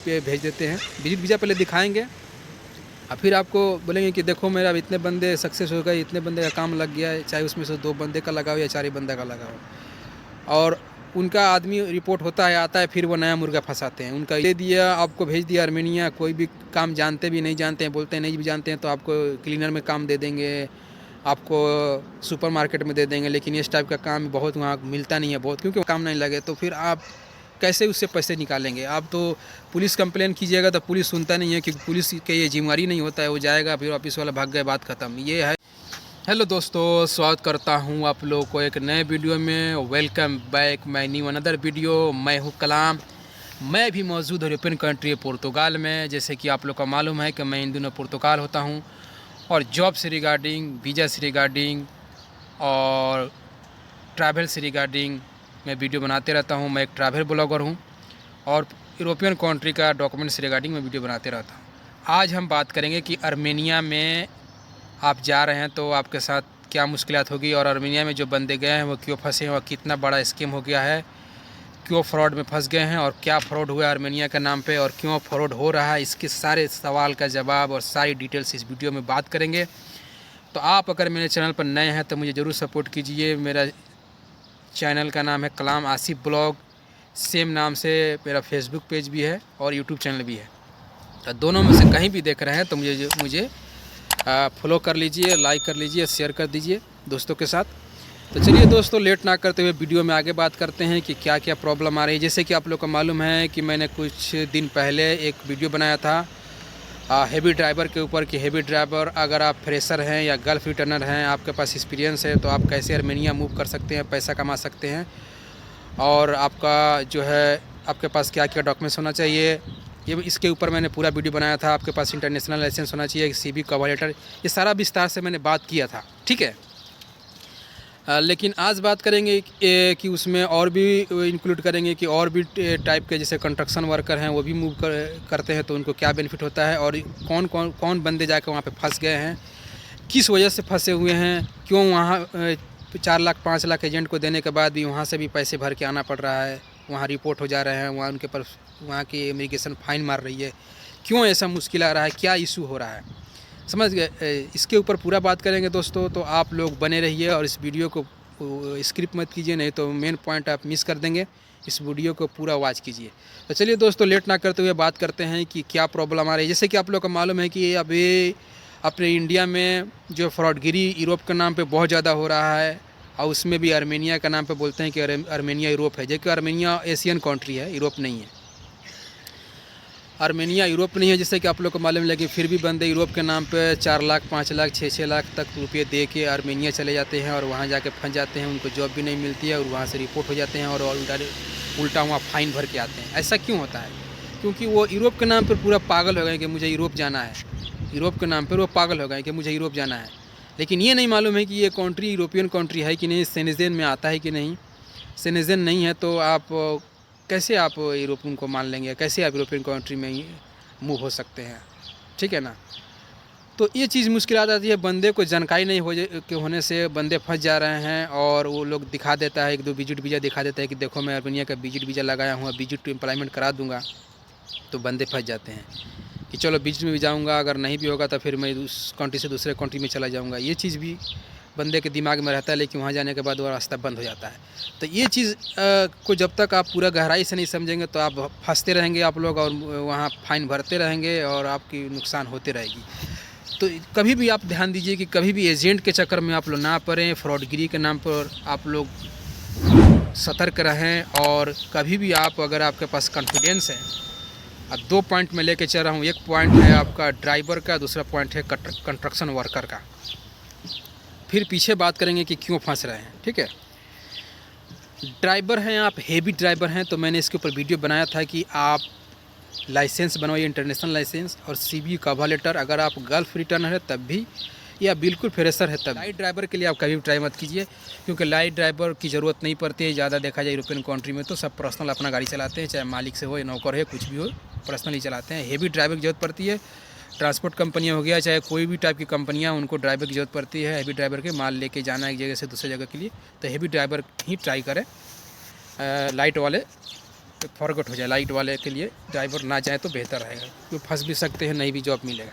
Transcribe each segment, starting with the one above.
पे भेज देते हैं। विजिट वीज़ा पहले दिखाएंगे और फिर आपको बोलेंगे कि देखो मेरा इतने बंदे सक्सेस हो गए, इतने बंदे का काम लग गया है, चाहे उसमें से 2 बंदे का लगाओ या 4 ही बंदे का लगाओ। और उनका आदमी रिपोर्ट होता है, आता है, फिर वो नया मुर्गा फंसाते हैं। उनका ये दिया, आपको भेज दिया आर्मेनिया, कोई भी काम जानते भी नहीं जानते हैं, बोलते हैं नहीं भी जानते हैं तो आपको क्लीनर में काम दे देंगे, आपको सुपरमार्केट में दे देंगे, लेकिन इस टाइप का काम बहुत वहाँ मिलता नहीं है बहुत, क्योंकि काम नहीं लगे तो फिर आप कैसे उससे पैसे निकालेंगे। आप तो पुलिस कंप्लेन कीजिएगा तो पुलिस सुनता नहीं है, क्योंकि पुलिस का ये जिम्मेवारी नहीं होता है, वो जाएगा फिर ऑफिस वाला भाग गए, बात ख़त्म। ये है। हेलो दोस्तों, स्वागत करता हूँ आप लोगों को एक नए वीडियो में। Welcome back my new another video. मैं हूँ कलाम। मैं भी मौजूद यूरोपियन कंट्री पुर्तगाल में। जैसे कि आप लोग को मालूम है कि मैं इन दिनों पुर्तगाल होता हूँ और जॉब से रिगार्डिंग, वीज़ा से रिगार्डिंग और ट्रैवल से रिगार्डिंग मैं वीडियो बनाते रहता हूँ। मैं एक ट्रैवल ब्लॉगर हूँ और यूरोपियन कंट्री का डॉक्यूमेंट से रिगार्डिंग मैं वीडियो बनाते रहता हूँ। आज हम बात करेंगे कि आर्मेनिया में आप जा रहे हैं तो आपके साथ क्या मुश्किलात होगी, और आर्मेनिया में जो बंदे गए हैं वो क्यों फंसे हैं और कितना बड़ा स्कीम हो गया है, क्यों फ्रॉड में फंस गए हैं और क्या फ्रॉड हुआ है आर्मेनिया के नाम पे और क्यों फ्रॉड हो रहा है। इसके सारे सवाल का जवाब और सारी डिटेल्स इस वीडियो में बात करेंगे। तो आप अगर मेरे चैनल पर नए हैं तो मुझे ज़रूर सपोर्ट कीजिए। मेरा चैनल का नाम है कलाम आसिफ ब्लॉग, सेम नाम से मेरा फेसबुक पेज भी है और यूट्यूब चैनल भी है। तो दोनों में से कहीं भी देख रहे हैं तो मुझे फॉलो कर लीजिए, लाइक कर लीजिए, शेयर कर दीजिए दोस्तों के साथ। तो चलिए दोस्तों, लेट ना करते हुए वीडियो में आगे बात करते हैं कि क्या क्या प्रॉब्लम आ रही है। जैसे कि आप लोग को मालूम है कि मैंने कुछ दिन पहले एक वीडियो बनाया था हेवी ड्राइवर के ऊपर कि हेवी ड्राइवर अगर आप फ्रेशर हैं या गल्फ रिटर्नर हैं, आपके पास एक्सपीरियंस है, तो आप कैसे आर्मेनिया मूव कर सकते हैं, पैसा कमा सकते हैं, और आपका जो है आपके पास क्या क्या डॉक्यूमेंट्स होना चाहिए। ये इसके ऊपर मैंने पूरा वीडियो बनाया था। आपके पास इंटरनेशनल लाइसेंस होना चाहिए, सीबी कवर लेटर, ये सारा विस्तार से मैंने बात किया था, ठीक है। लेकिन आज बात करेंगे कि उसमें और भी इंक्लूड करेंगे कि और भी टाइप के जैसे कंस्ट्रक्शन वर्कर हैं वो भी मूव करते हैं तो उनको क्या बेनिफिट होता है, और कौन बंदे जाकर वहाँ पे फंस गए हैं, किस वजह से फंसे हुए हैं, क्यों वहाँ 4 लाख 5 लाख एजेंट को देने के बाद भी वहाँ से भी पैसे भर के आना पड़ रहा है, वहाँ रिपोर्ट हो जा रहे हैं, वहाँ उनके पर वहाँ की इमिग्रेशन फाइन मार रही है, क्यों ऐसा मुश्किल आ रहा है, क्या इशू हो रहा है, समझ गए। इसके ऊपर पूरा बात करेंगे दोस्तों। तो आप लोग बने रहिए और इस वीडियो को स्किप मत कीजिए, नहीं तो मेन पॉइंट आप मिस कर देंगे। इस वीडियो को पूरा वॉच कीजिए। तो चलिए दोस्तों, लेट ना करते हुए बात करते हैं कि क्या प्रॉब्लम आ रही है। जैसे कि आप लोग को मालूम है कि अभी अपने इंडिया में जो फ्रॉडगिरी यूरोप के नाम पे बहुत ज़्यादा हो रहा है, और उसमें भी आर्मेनिया का नाम पे बोलते हैं कि आर्मेनिया यूरोप है, जबकि आर्मेनिया एशियन कंट्री है, यूरोप नहीं है। आर्मेनिया यूरोप नहीं है, जैसे कि आप लोग को मालूम है, लेकिन फिर भी बंदे यूरोप के नाम पे 4 लाख 5 लाख 6 लाख तक रुपये दे के आर्मेनिया चले जाते हैं और वहाँ जाके फंस जाते हैं। उनको जॉब भी नहीं मिलती है और वहाँ से रिपोर्ट हो जाते हैं और उल्टा वहाँ फ़ाइन भर के आते हैं। ऐसा क्यों होता है? क्योंकि वो यूरोप के नाम पर पूरा पागल हो गए कि मुझे यूरोप जाना है। यूरोप के नाम पर वो पागल हो गए कि मुझे यूरोप जाना है, लेकिन ये नहीं मालूम है कि ये कंट्री यूरोपियन कंट्री है कि नहीं, सेनेजेन में आता है कि नहीं। सेनेजेन नहीं है तो आप कैसे आप यूरोपियन को मान लेंगे, कैसे आप यूरोपियन कंट्री में मूव हो सकते हैं, ठीक है ना। तो ये चीज़ मुश्किल आ जाती है, बंदे को जानकारी नहीं के होने से बंदे फंस जा रहे हैं। और वो लोग दिखा देता है, 1-2 विजिट वीज़ा दिखा देता है कि देखो मैं आर्मेनिया का विजिट वीज़ा लगाया हूँ, विजिट टू एम्प्लॉयमेंट करा दूँगा, तो बंदे फंस जाते हैं कि चलो विजिट में भी जाऊँगा, अगर नहीं भी होगा तो फिर मैं उस कंट्री से दूसरे कंट्री में चला जाऊँगा। ये चीज़ भी बंदे के दिमाग में रहता है, लेकिन वहाँ जाने के बाद वो रास्ता बंद हो जाता है। तो ये चीज़ को जब तक आप पूरा गहराई से नहीं समझेंगे तो आप फंसते रहेंगे आप लोग, और वहाँ फ़ाइन भरते रहेंगे और आपकी नुकसान होते रहेगी। तो कभी भी आप ध्यान दीजिए कि कभी भी एजेंट के चक्कर में आप लोग ना पड़ें, फ्रॉडगिरी के नाम पर आप लोग सतर्क रहें। और कभी भी आप, अगर आपके पास कॉन्फिडेंस है, अब 2 पॉइंट में लेके चल रहा हूँ। एक पॉइंट है आपका ड्राइवर का, दूसरा पॉइंट है कंस्ट्रक्शन वर्कर का। फिर पीछे बात करेंगे कि क्यों फंस रहे हैं, ठीक है। ड्राइवर हैं आप, हेवी ड्राइवर हैं, तो मैंने इसके ऊपर वीडियो बनाया था कि आप लाइसेंस बनवाइए, इंटरनेशनल लाइसेंस और सीबी कवर लेटर। अगर आप गल्फ रिटर्नर है तब भी, या बिल्कुल फ्रेशर है तब। लाइट ड्राइवर के लिए आप कभी भी ट्राई मत कीजिए, क्योंकि लाइट ड्राइवर की ज़रूरत नहीं पड़ती है। ज़्यादा देखा जाए यूरोपियन कंट्री में तो सब पर्सनल अपना गाड़ी चलाते हैं, चाहे मालिक से हो या नौकर है, कुछ भी हो, पर्सनली चलाते हैं। हेवी ड्राइवर की ज़रूरत पड़ती है, ट्रांसपोर्ट कंपनियां हो गया, चाहे कोई भी टाइप की कंपनियां, उनको ड्राइवर की ज़रूरत पड़ती है। हेवी ड्राइवर के माल लेके जाना है एक जगह से दूसरे जगह के लिए, तो हेवी ड्राइवर ही ट्राई करें, लाइट वाले फॉरगेट हो जाए, लाइट वाले के लिए ड्राइवर ना जाए तो बेहतर रहेगा, क्योंकि फंस भी सकते हैं, नहीं भी जॉब मिलेगा।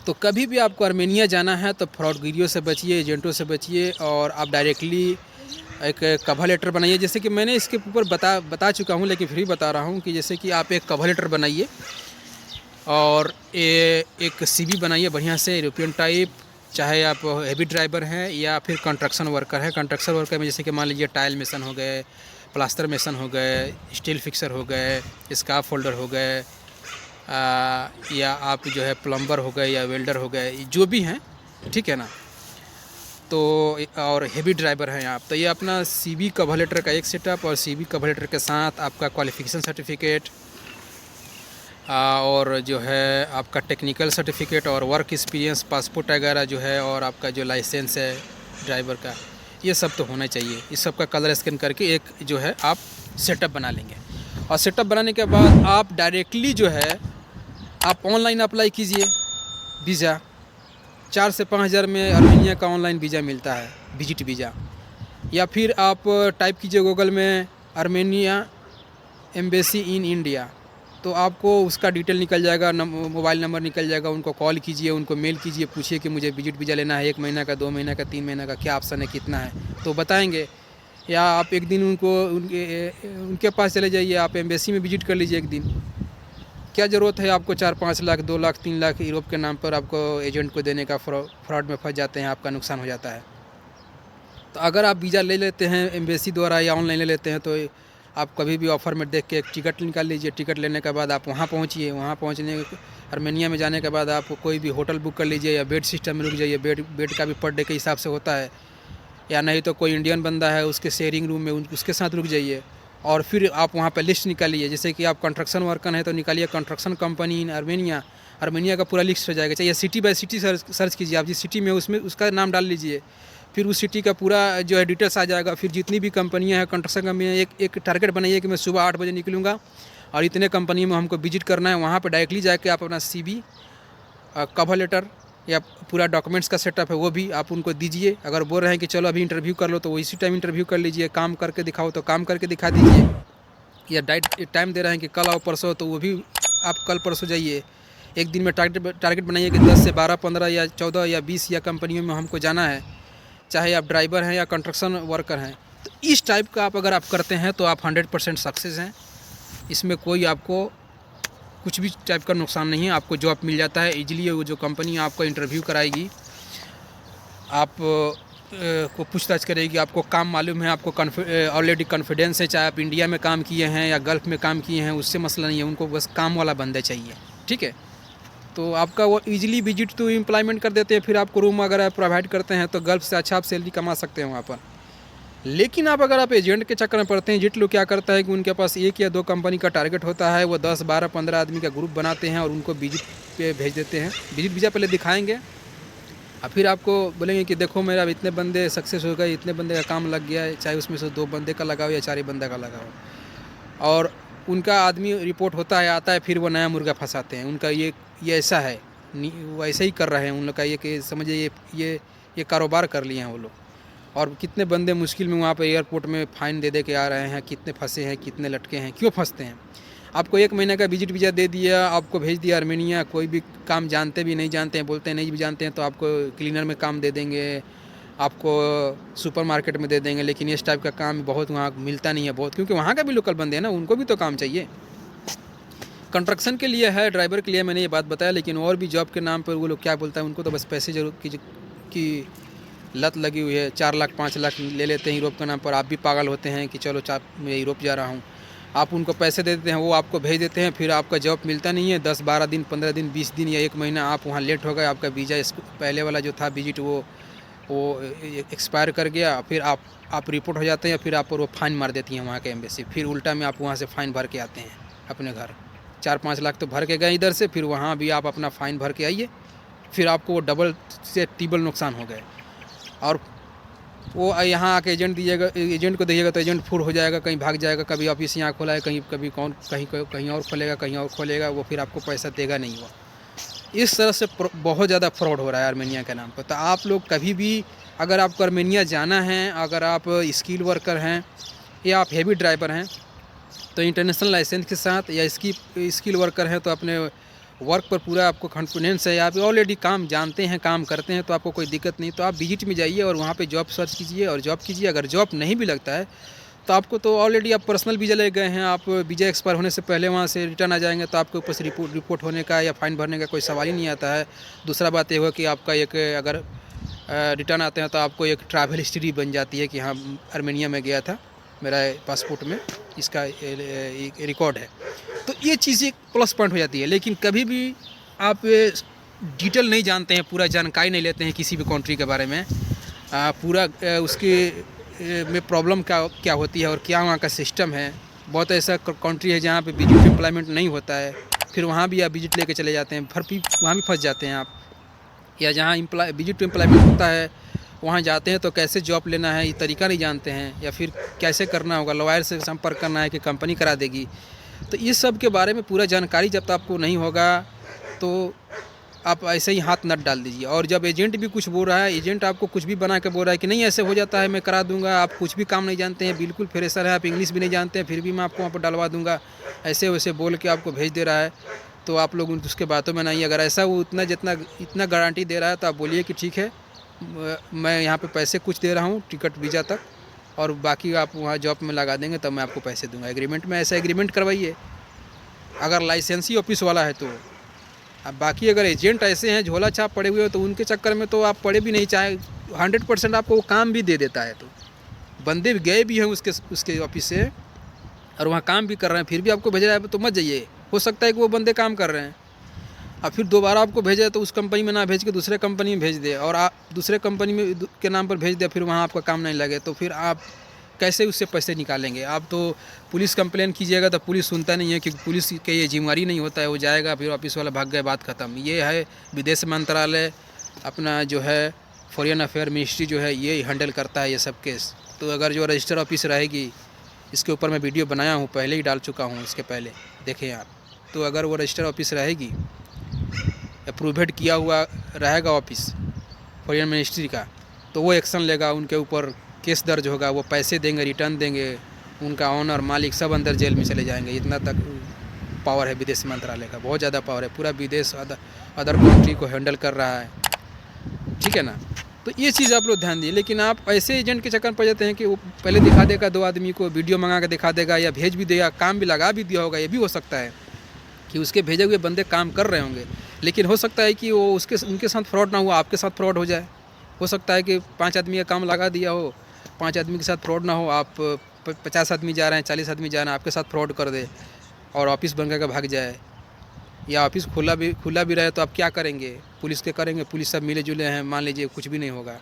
तो कभी भी आपको आर्मेनिया जाना है तो फ्रॉडगिरियों से बचिए, एजेंटों से बचिए, और आप डायरेक्टली एक कवर लेटर बनाइए। जैसे कि मैंने इसके ऊपर बता चुका हूँ, लेकिन फिर भी बता रहा हूँ कि जैसे कि आप एक कवर लेटर बनाइए और एक सीवी बनाइए बढ़िया से यूरोपियन टाइप, चाहे आप हेवी ड्राइवर हैं या फिर कंस्ट्रक्शन वर्कर है। कंस्ट्रक्शन वर्कर में जैसे कि मान लीजिए टाइल मेसन हो गए, प्लास्टर मेसन हो गए, स्टील फिक्सर हो गए, स्काफ होल्डर हो गए, या आप जो है प्लम्बर हो गए या वेल्डर हो गए, जो भी हैं, ठीक है ना। तो और हेवी ड्राइवर हैं आप, तो ये अपना सीवी कवर लेटर का एक सेटअप, और सीवी कवर लेटर के साथ आपका क्वालिफिकेशन सर्टिफिकेट, और जो है आपका टेक्निकल सर्टिफिकेट और वर्क एक्सपीरियंस, पासपोर्ट वगैरह जो है, और आपका जो लाइसेंस है ड्राइवर का, ये सब तो होना चाहिए। इस सब का कलर स्कैन करके एक जो है आप सेटअप बना लेंगे। और सेटअप बनाने के बाद आप डायरेक्टली जो है आप ऑनलाइन अप्लाई कीजिए वीज़ा। 4 से 5 हज़ार में आर्मेनिया का ऑनलाइन वीज़ा मिलता है, विजिट वीज़ा। या फिर आप टाइप कीजिए गूगल में आर्मेनिया एम्बेसी इन इंडिया, तो आपको उसका डिटेल निकल जाएगा, मोबाइल नंबर निकल जाएगा। उनको कॉल कीजिए, उनको मेल कीजिए, पूछिए कि मुझे विजिट वीज़ा लेना है, 1 महीना का, 2 महीना का, 3 महीना का, क्या ऑप्शन है, कितना है, तो बताएंगे। या आप एक दिन उनके पास चले जाइए, आप एम्बेसी में विजिट कर लीजिए एक दिन। क्या ज़रूरत है आपको 4-5 लाख, 2 लाख, 3 लाख यूरोप के नाम पर आपको एजेंट को देने का? फ्रॉड में फंस जाते हैं, आपका नुकसान हो जाता है। तो अगर आप वीज़ा ले लेते हैं एम्बेसी द्वारा या ऑनलाइन ले लेते हैं, तो आप कभी भी ऑफ़र में देख के एक टिकट निकाल लीजिए। टिकट लेने के बाद आप वहाँ पहुँचिए। वहाँ पहुँचने आर्मेनिया में जाने के बाद आप कोई भी होटल बुक कर लीजिए, या बेड सिस्टम में रुक जाइए। बेड का भी पर डे के हिसाब से होता है, या नहीं तो कोई इंडियन बंदा है उसके शेयरिंग रूम में उसके साथ रुक जाइए। और फिर आप वहाँ पे लिस्ट निकालिए। जैसे कि आप कंस्ट्रक्शन वर्कर हैं तो निकालिए कंस्ट्रक्शन कंपनी इन आर्मेनिया का पूरा लिस्ट हो जाएगा। चाहिए सिटी बाय सिटी सर्च कीजिए, आप जिस सिटी में उसमें उसका नाम डाल लीजिए, फिर उस सिटी का पूरा जो है डिटेल्स आ जाएगा। फिर जितनी भी कंपनियां हैं, कंस्ट्रक्शन कंपनियाँ, एक टारगेट बनाइए कि मैं सुबह 8 बजे निकलूँगा और इतने कंपनी में हमको विजिट करना है। वहाँ पर डायरेक्टली जाके आप अपना CV, कवर लेटर या पूरा डॉक्यूमेंट्स का सेटअप है वो भी आप उनको दीजिए। अगर बोल रहे हैं कि चलो अभी इंटरव्यू कर लो, तो वो इसी टाइम इंटरव्यू कर लीजिए। काम करके दिखाओ तो काम करके दिखा दीजिए, या टाइम दे रहे हैं कि कल आओ परसों, तो वो भी आप कल परसों जाइए। एक दिन में टारगेट बनाइए कि 10 से 12, 15 या 14 या 20 या कंपनियों में हमको जाना है, चाहे आप ड्राइवर हैं या कंस्ट्रक्शन वर्कर हैं। तो इस टाइप का अगर आप करते हैं तो आप 100% सक्सेस हैं। इसमें कोई आपको कुछ भी टाइप का नुकसान नहीं है, आपको जॉब मिल जाता है ईजिली। वो जो कंपनी आपको इंटरव्यू कराएगी, आप को पूछताछ करेगी, आपको काम मालूम है, आपको ऑलरेडी कॉन्फिडेंस है, चाहे आप इंडिया में काम किए हैं या गल्फ़ में काम किए हैं, उससे मसला नहीं है। उनको बस काम वाला बंदा चाहिए, ठीक है। तो आपका वो ईजिली विजिट टू एम्प्लॉयमेंट कर देते हैं। फिर आपको रूम अगर प्रोवाइड करते हैं तो गल्फ़ से अच्छा आप सैलरी कमा सकते हैं वहाँ पर। लेकिन अगर आप एजेंट के चक्कर में पड़ते हैं, एजेंट लोग क्या करता है कि उनके पास 1 या 2 कंपनी का टारगेट होता है, वो 10, 12, 15 आदमी का ग्रुप बनाते हैं और उनको विजिट पे भेज देते हैं। विजिट वीज़ा पहले दिखाएंगे और फिर आपको बोलेंगे कि देखो मेरा इतने बंदे सक्सेस हो गए, इतने बंदे का काम लग गया है, चाहे उसमें से 2 बंदे का लगाओ या 4 ही बंदे का लगाओ। और उनका आदमी रिपोर्ट होता है, आता है, फिर वो नया मुर्गा फंसाते हैं। उनका ये ऐसा है, वो ऐसे ही कर रहे हैं। उन लोग का ये कि समझिए ये कारोबार कर लिए हैं वो लोग। और कितने बंदे मुश्किल में वहाँ पे एयरपोर्ट में फ़ाइन दे के आ रहे हैं, कितने फंसे हैं, कितने लटके हैं। क्यों फंसते हैं? आपको 1 महीने का विजिट वीज़ा दे दिया, आपको भेज दिया आर्मेनिया। कोई भी काम जानते भी नहीं जानते हैं, बोलते हैं नहीं भी जानते हैं, तो आपको क्लीनर में काम दे देंगे, आपको सुपरमार्केट में दे देंगे। लेकिन इस टाइप का काम बहुत वहाँ मिलता नहीं है बहुत, क्योंकि वहाँ का भी लोकल बंदे हैं ना, उनको भी तो काम चाहिए। कंस्ट्रक्शन के लिए है, ड्राइवर के लिए मैंने ये बात बताया, लेकिन और भी जॉब के नाम पर वो लोग क्या बोलता है, उनको तो बस पैसे जरूर की लत लगी हुई है। 4 लाख 5 लाख ले लेते हैं यूरोप के नाम पर। आप भी पागल होते हैं कि चलो मैं यूरोप जा रहा हूँ। आप उनको पैसे दे देते हैं, वो आपको भेज देते हैं, फिर आपका जॉब मिलता नहीं है। 10, 12 दिन, 15 दिन, 20 दिन या 1 महीना आप वहाँ लेट हो गए, आपका वीज़ा पहले वाला जो था विजिट वो एक्सपायर कर गया। फिर आप रिपोर्ट हो जाते हैं, फिर आप वो फ़ाइन मार देती हैं वहाँ के एम्बेसी। फिर उल्टा में आप वहाँ से फ़ाइन भर के आते हैं अपने घर। 4-5 लाख तो भर के गए इधर से, फिर वहाँ भी आप अपना फ़ाइन भर के आइए, फिर आपको वो डबल से ट्रिपल नुकसान हो गए। और वो यहाँ आके एजेंट को दीजिएगा तो एजेंट फुर हो जाएगा, कहीं भाग जाएगा, कभी ऑफिस यहाँ खोला है, कहीं और खोलेगा, कहीं और खोलेगा, वो फिर आपको पैसा देगा नहीं। वो इस तरह से बहुत ज़्यादा फ्रॉड हो रहा है आर्मेनिया के नाम पर। तो आप लोग कभी भी अगर आपको आर्मेनिया जाना है, अगर आप स्किल वर्कर हैं या आप हेवी ड्राइवर हैं, तो इंटरनेशनल लाइसेंस के साथ या स्किल वर्कर हैं तो अपने वर्क पर पूरा आपको कॉन्फिडेंस है, आप ऑलरेडी काम जानते हैं, काम करते हैं, तो आपको कोई दिक्कत नहीं। तो आप विजिट में जाइए और वहाँ पे जॉब सर्च कीजिए और जॉब कीजिए। अगर जॉब नहीं भी लगता है तो आपको तो ऑलरेडी आप पर्सनल वीज़ा ले गए हैं, आप वीज़ा एक्सपायर होने से पहले वहाँ से रिटर्न आ जाएंगे, तो आपके ऊपर से रिपोर्ट होने का या फ़ाइन भरने का कोई सवाल ही नहीं आता है। दूसरा बात ये हुआ कि आपका एक अगर रिटर्न आते हैं तो आपको एक ट्रैवल हिस्ट्री बन जाती है कि हाँ आर्मेनिया में गया था, मेरा पासपोर्ट में इसका एक रिकॉर्ड है। तो ये चीज़ एक प्लस पॉइंट हो जाती है। लेकिन कभी भी आप डिटेल नहीं जानते हैं, पूरा जानकारी नहीं लेते हैं किसी भी कंट्री के बारे में, पूरा उसके में प्रॉब्लम क्या होती है और क्या वहाँ का सिस्टम है। बहुत ऐसा कंट्री है जहाँ पे विजिट एम्प्लॉयमेंट नहीं होता है, फिर वहाँ भी आप विजिट लेके चले जाते हैं, फिर वहाँ भी फंस जाते हैं आप। या जहाँ विजिट एम्प्लॉयमेंट होता है वहाँ जाते हैं तो कैसे जॉब लेना है ये तरीका नहीं जानते हैं, या फिर कैसे करना होगा, लॉयर से संपर्क करना है कि कंपनी करा देगी। तो इस सब के बारे में पूरा जानकारी जब तक आपको नहीं होगा तो आप ऐसे ही हाथ नट डाल दीजिए। और जब एजेंट भी कुछ बोल रहा है, एजेंट आपको कुछ भी बना के बोल रहा है कि नहीं ऐसे हो जाता है, मैं करा दूंगा, आप कुछ भी काम नहीं जानते हैं, बिल्कुल फ्रेशर है, आप इंग्लिश भी नहीं जानते हैं, फिर भी मैं आपको वहाँ पर डलवा दूंगा, ऐसे वैसे बोल के आपको भेज दे रहा है, तो आप लोग उसके बातों में नहीं। अगर ऐसा वो इतना गारंटी दे रहा है तो आप बोलिए कि ठीक है, मैं यहाँ पे पैसे कुछ दे रहा हूँ टिकट वीज़ा तक, और बाकी आप वहाँ जॉब में लगा देंगे तब मैं आपको पैसे दूंगा। एग्रीमेंट में ऐसा एग्रीमेंट करवाइए अगर लाइसेंसी ऑफिस वाला है तो। अब बाकी अगर एजेंट ऐसे हैं झोला छाप पड़े हुए हो तो उनके चक्कर में तो आप पड़े भी नहीं, चाहे 100% आपको वो काम भी दे देता है। तो बंदे गए भी हैं उसके ऑफिस से और वहाँ काम भी कर रहे हैं, फिर भी आपको भेज रहा है तो मत जाइए। हो सकता है कि वो बंदे काम कर रहे हैं और फिर दोबारा आपको भेजे तो उस कंपनी में ना भेज के दूसरे कंपनी में भेज दे, और आप दूसरे कंपनी में के नाम पर भेज दे, फिर वहाँ आपका काम नहीं लगे तो फिर आप कैसे उससे पैसे निकालेंगे। आप तो पुलिस कंप्लेन कीजिएगा तो पुलिस सुनता नहीं है, क्योंकि पुलिस के ये जिम्मेवारी नहीं होता है, वो जाएगा फिर ऑफिस वाला भाग गए, बात ख़त्म। ये है विदेश मंत्रालय, अपना जो है फॉरेन अफेयर मिनिस्ट्री जो है ये हैंडल करता है ये सब केस। तो अगर जो रजिस्टर ऑफिस रहेगी, इसके ऊपर मैं वीडियो बनाया हूँ, पहले ही डाल चुका हूँ, इसके पहले देखें आप। तो अगर वो रजिस्टर ऑफिस रहेगी, अप्रूवेड किया हुआ रहेगा ऑफिस फॉरेन मिनिस्ट्री का, तो वो एक्शन लेगा, उनके ऊपर केस दर्ज होगा, वो पैसे देंगे, रिटर्न देंगे, उनका ऑनर मालिक सब अंदर जेल में चले जाएंगे। इतना तक पावर है विदेश मंत्रालय का, बहुत ज़्यादा पावर है, पूरा विदेश अदर कंट्री को हैंडल कर रहा है, ठीक है ना। तो ये चीज़ आप लोग ध्यान दिए। लेकिन आप ऐसे एजेंट के चक्कर में पड़ जाते हैं कि वो पहले दिखा देगा 2 आदमी को, वीडियो मंगा के दिखा देगा या भेज भी देगा, काम भी लगा भी दिया होगा। ये भी हो सकता है कि उसके भेजे हुए बंदे काम कर रहे होंगे, लेकिन हो सकता है कि वो उनके साथ फ्रॉड ना हुआ, आपके साथ फ्रॉड हो जाए। हो सकता है कि 5 आदमी का काम लगा दिया हो, 5 आदमी के साथ फ्रॉड ना हो, आप 50 आदमी जा रहे हैं, 40 आदमी जा रहे हैं, आपके साथ फ्रॉड कर दे और ऑफिस बंद करके भाग जाए, या ऑफिस खुला भी रहे तो आप क्या करेंगे, पुलिस के करेंगे, पुलिस सब मिले जुले हैं, मान लीजिए कुछ भी नहीं होगा।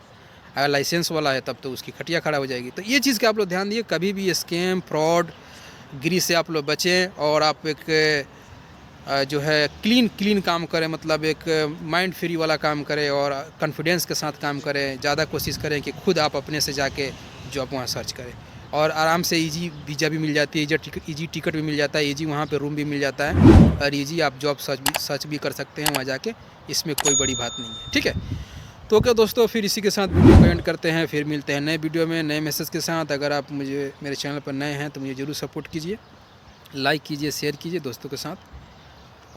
अगर लाइसेंस वाला है तब तो उसकी खटिया खड़ा हो जाएगी। तो ये चीज़ का आप लोग ध्यान दिए, कभी भी स्कैम फ्रॉड गिरी से आप लोग बचें, और आप एक जो है क्लीन काम करें, मतलब एक माइंड फ्री वाला काम करें और कॉन्फिडेंस के साथ काम करें। ज़्यादा कोशिश करें कि खुद आप अपने से जाके जॉब वहाँ सर्च करें, और आराम से इजी वीज़ा भी मिल जाती है, इजी टिकट भी मिल जाता है, इजी वहाँ पे रूम भी मिल जाता है, और इजी आप जॉब सर्च भी कर सकते हैं वहाँ जाके। इसमें कोई बड़ी बात नहीं है, ठीक है। तो क्या दोस्तों, फिर इसी के साथ वीडियो को एंड करते हैं, फिर मिलते हैं नए वीडियो में नए मैसेज के साथ। अगर आप मेरे चैनल पर नए हैं तो मुझे ज़रूर सपोर्ट कीजिए, लाइक कीजिए, शेयर कीजिए दोस्तों के साथ,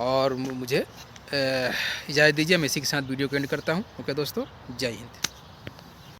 और मुझे इजाज़त दीजिए। मैं इसी के साथ वीडियो को एंड करता हूँ। ओके दोस्तों, जय हिंद।